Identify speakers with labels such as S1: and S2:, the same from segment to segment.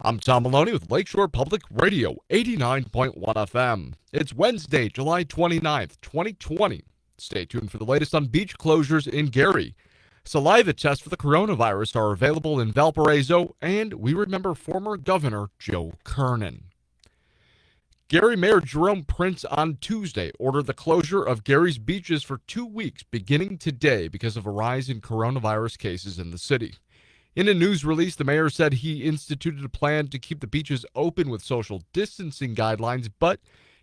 S1: I'm Tom Maloney with Lakeshore Public Radio, 89.1 FM. It's Wednesday, July 29th, 2020. Stay tuned for the latest on beach closures in Gary. Saliva tests for the coronavirus are available in Valparaiso, and we remember former Governor Joe Kernan. Gary Mayor Jerome Prince on Tuesday ordered the closure of Gary's beaches for 2 weeks beginning today because of a rise in coronavirus cases in the city. In a news release, the mayor said he instituted a plan to keep the beaches open with social distancing guidelines, but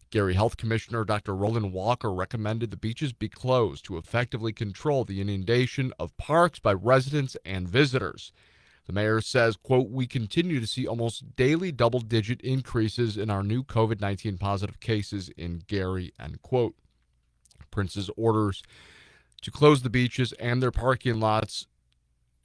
S1: Gary Health Commissioner Dr. Roland Walker recommended the beaches be closed to effectively control the inundation of parks by residents and visitors. The mayor says, quote, "We continue to see almost daily double-digit increases in our new COVID-19 positive cases in Gary," end quote. Prince's orders to close the beaches and their parking lots,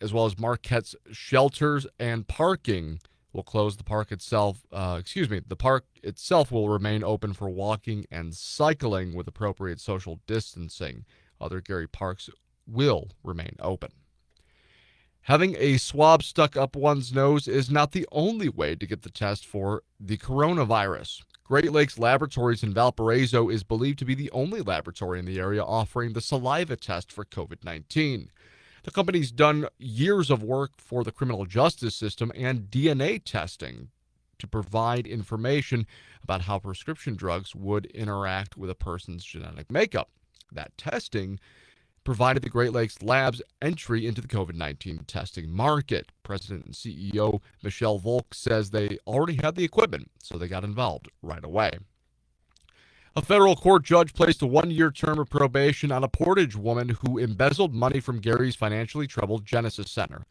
S1: as well as Marquette's shelters and parking, will close the park itself. The park itself will remain open for walking and cycling with appropriate social distancing. Other Gary parks will remain open. Having a swab stuck up one's nose is not the only way to get the test for the coronavirus. Great Lakes Laboratories in Valparaiso is believed to be the only laboratory in the area offering the saliva test for COVID-19. The company's done years of work for the criminal justice system and DNA testing to provide information about how prescription drugs would interact with a person's genetic makeup. That testing provided the Great Lakes Lab's entry into the COVID-19 testing market. President and CEO Michelle Volk says they already had the equipment, so they got involved right away. A federal court judge placed a 1-year term of probation on a Portage woman who embezzled money from Gary's financially troubled Genesis Center.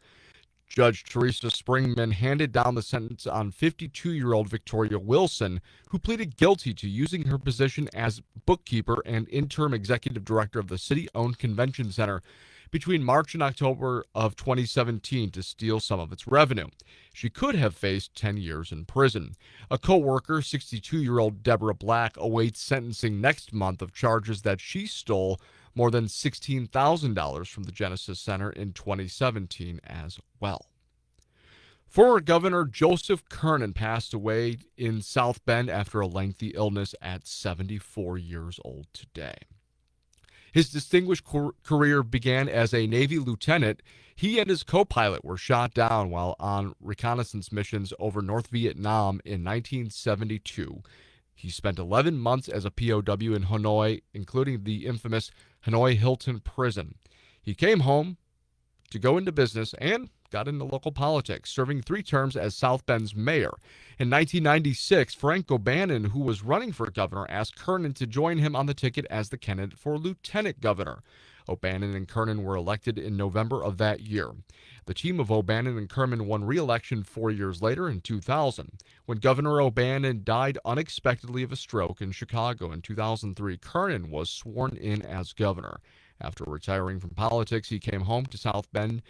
S1: Judge Teresa Springman handed down the sentence on 52-year-old Victoria Wilson, who pleaded guilty to using her position as bookkeeper and interim executive director of the city-owned convention center between March and October of 2017 to steal some of its revenue. She could have faced 10 years in prison. A co-worker, 62-year-old Deborah Black, awaits sentencing next month of charges that she stole more than $16,000 from the Genesis Center in 2017 as well. Former Governor Joseph Kernan passed away in South Bend after a lengthy illness at 74 years old today. His distinguished career began as a Navy lieutenant. He and his co-pilot were shot down while on reconnaissance missions over North Vietnam in 1972. He spent 11 months as a POW in Hanoi, including the infamous Hanoi Hilton prison. He came home to go into business and got into local politics, serving 3 terms as South Bend's mayor. In 1996, Frank O'Bannon, who was running for governor, asked Kernan to join him on the ticket as the candidate for lieutenant governor. O'Bannon and Kernan were elected in November of that year. The team of O'Bannon and Kernan won re-election 4 years later in 2000. When Governor O'Bannon died unexpectedly of a stroke in Chicago in 2003, Kernan was sworn in as governor. After retiring from politics, he came home to South Bend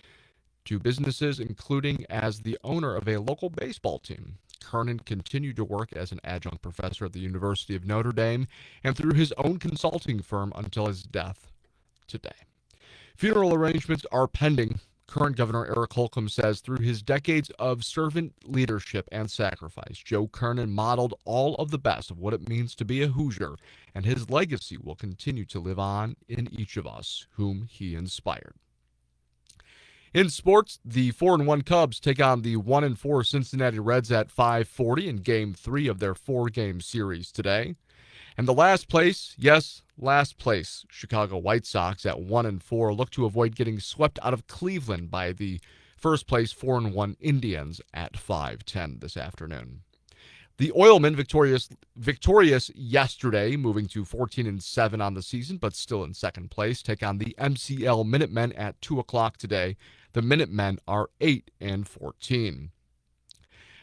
S1: to businesses, including as the owner of a local baseball team. Kernan continued to work as an adjunct professor at the University of Notre Dame and through his own consulting firm until his death today. Funeral arrangements are pending. Current Governor Eric Holcomb says through his decades of servant leadership and sacrifice, Joe Kernan modeled all of the best of what it means to be a Hoosier, and his legacy will continue to live on in each of us whom he inspired. In sports, the 4-1 Cubs take on the 1-4 Cincinnati Reds at 5:40 in Game 3 of their 4-game series today. And the last place, Chicago White Sox at 1-4 look to avoid getting swept out of Cleveland by the first place 4-1 Indians at 5:10 this afternoon. The Oilmen victorious yesterday, moving to 14-7 on the season, but still in second place, take on the MCL Minutemen at 2 o'clock today. The Minutemen are 8-14.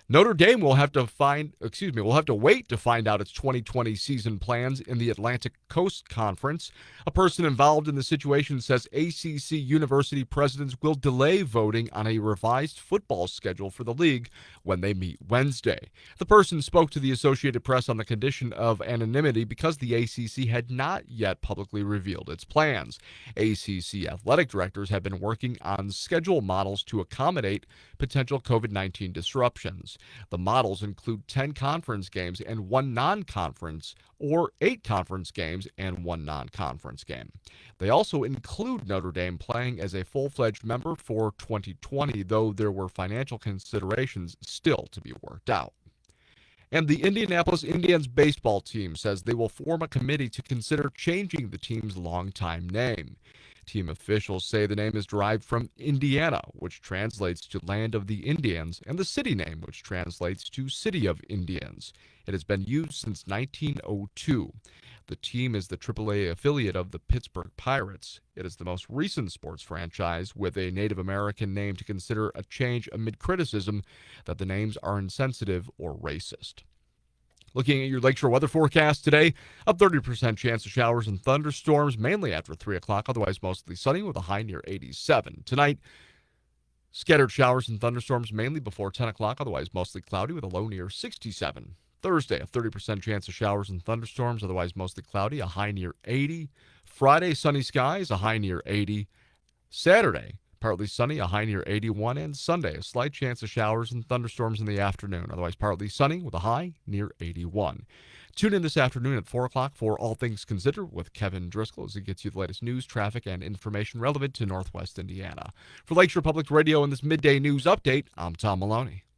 S1: Notre Dame will have to wait to find out its 2020 season plans in the Atlantic Coast Conference. A person involved in the situation says ACC university presidents will delay voting on a revised football schedule for the league when they meet Wednesday. The person spoke to the Associated Press on the condition of anonymity because the ACC had not yet publicly revealed its plans. ACC athletic directors have been working on schedule models to accommodate potential COVID-19 disruptions. games. The models include 10 conference games and 1 non-conference, or 8 conference games and 1 non-conference game. They also include Notre Dame playing as a full-fledged member for 2020, though there were financial considerations still to be worked out. And the Indianapolis Indians baseball team says they will form a committee to consider changing the team's longtime name. Team officials say the name is derived from Indiana, which translates to Land of the Indians, and the city name, which translates to City of Indians. It has been used since 1902. The team is the AAA affiliate of the Pittsburgh Pirates. It is the most recent sports franchise with a Native American name to consider a change amid criticism that the names are insensitive or racist. Looking at your lakeshore weather forecast today, a 30% chance of showers and thunderstorms, mainly after 3 o'clock, otherwise mostly sunny with a high near 87. Tonight, scattered showers and thunderstorms mainly before 10 o'clock, otherwise mostly cloudy with a low near 67. Thursday, a 30% chance of showers and thunderstorms, otherwise mostly cloudy, a high near 80. Friday, sunny skies, a high near 80. Saturday, partly sunny, a high near 81, and Sunday, a slight chance of showers and thunderstorms in the afternoon, otherwise partly sunny with a high near 81. Tune in this afternoon at 4 o'clock for All Things Considered with Kevin Driscoll as he gets you the latest news, traffic, and information relevant to Northwest Indiana. For Lakeshore Public Radio and this Midday News Update, I'm Tom Maloney.